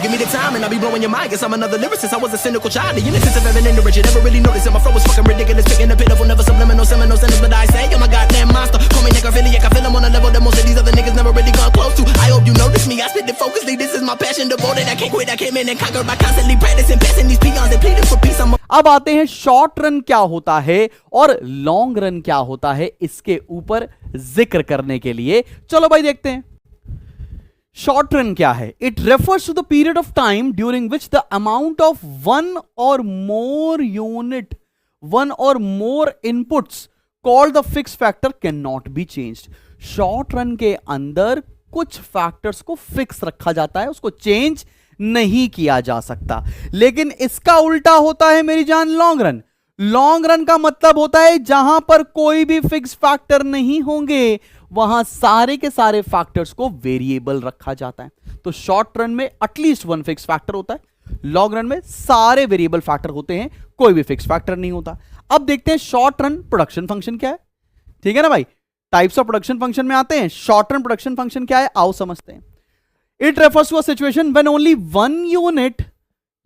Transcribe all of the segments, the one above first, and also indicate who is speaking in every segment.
Speaker 1: give me the time and I'll be blowing your mind. Guess I'm another lyricist. I was a cynical child. The innocence of Evan and the rich. You never really noticed that my flow was fucking ridiculous. Picking the pitiful, never subliminal, seminal sentence. But I say, I'm a goddamn monster. Call me necrophiliac. I feel I'm on a level that most of these other niggas never really gone close to. I hope you notice me. I spit it focusly. This is my passion, devoted. I can't quit. I came in and conquered by constantly practicing, passing these peons and pleading for peace.
Speaker 2: अब आते हैं short run क्या होता है और long run क्या होता है, इसके ऊपर जिक्र करने के लिए चलो भाई देखते हैं। शॉर्ट रन क्या है? It refers to the period of time during which the amount of one or more inputs called the fix factor can not be changed. Short run के अंदर कुछ फैक्टर्स को फिक्स रखा जाता है, उसको चेंज नहीं किया जा सकता। लेकिन इसका उल्टा होता है मेरी जान लॉन्ग रन। लॉन्ग रन का मतलब होता है जहां पर कोई भी फिक्स फैक्टर नहीं होंगे, वहां सारे के सारे फैक्टर्स को वेरिएबल रखा जाता है। तो शॉर्ट रन में एटलीस्ट वन फिक्स फैक्टर होता है, लॉन्ग रन में सारे वेरिएबल फैक्टर होते हैं, कोई भी फिक्स फैक्टर नहीं होता। अब देखते हैं शॉर्ट रन प्रोडक्शन फंक्शन क्या है। ठीक है ना भाई, टाइप्स ऑफ प्रोडक्शन फंक्शन में आते हैं। शॉर्ट रन प्रोडक्शन फंक्शन क्या है आओ समझते हैं। It refers to a situation when only one unit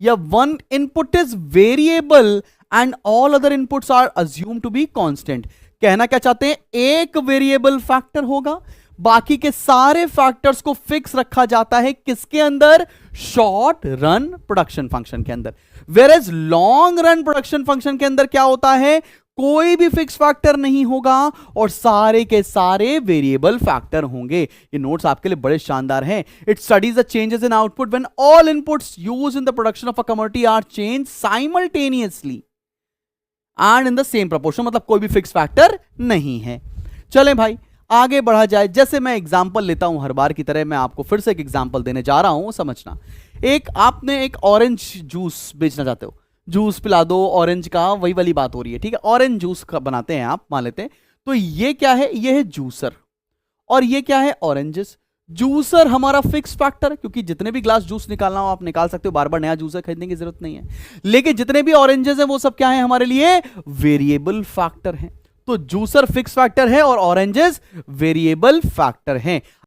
Speaker 2: या one input is variable and all other inputs are assumed to be constant। कहना क्या चाहते हैं, एक वेरिएबल फैक्टर होगा, बाकी के सारे फैक्टर्स को फिक्स रखा जाता है किसके अंदर? शॉर्ट रन प्रोडक्शन फंक्शन के अंदर। Whereas long run production function के अंदर क्या होता है, कोई भी फिक्स फैक्टर नहीं होगा और सारे के सारे वेरिएबल फैक्टर होंगे। ये नोट्स आपके लिए बड़े शानदार हैं। It studies the changes in output when all inputs used in the production of a commodity are change simultaneously and in the same proportion. मतलब कोई भी फिक्स फैक्टर नहीं है। चलें भाई आगे बढ़ा जाए। जैसे मैं एग्जांपल लेता हूं हर बार की तरह, मैं आपको फिर से एक एग्जांपल देने जा रहा हूं, समझना। एक आपने एक ऑरेंज जूस बेचना चाहते हो, जूस पिला दो ऑरेंज का, वही वाली बात हो रही है। ठीक है, ऑरेंज जूस का बनाते हैं आप, मान लेते हैं। तो ये क्या है, ये है जूसर और ये क्या है ऑरेंजेस। जूसर हमारा फिक्स फैक्टर, क्योंकि जितने भी ग्लास जूस निकालना हो आप निकाल सकते हो, बार बार नया जूसर खरीदने की जरूरत नहीं है। लेकिन जितने भी ऑरेंजेस हैं वो सब क्या है हमारे लिए, वेरिएबल फैक्टर हैं। तो जूसर फिक्स फैक्टर है और ऑरेंजेस वेरिएबल फैक्टर हैं।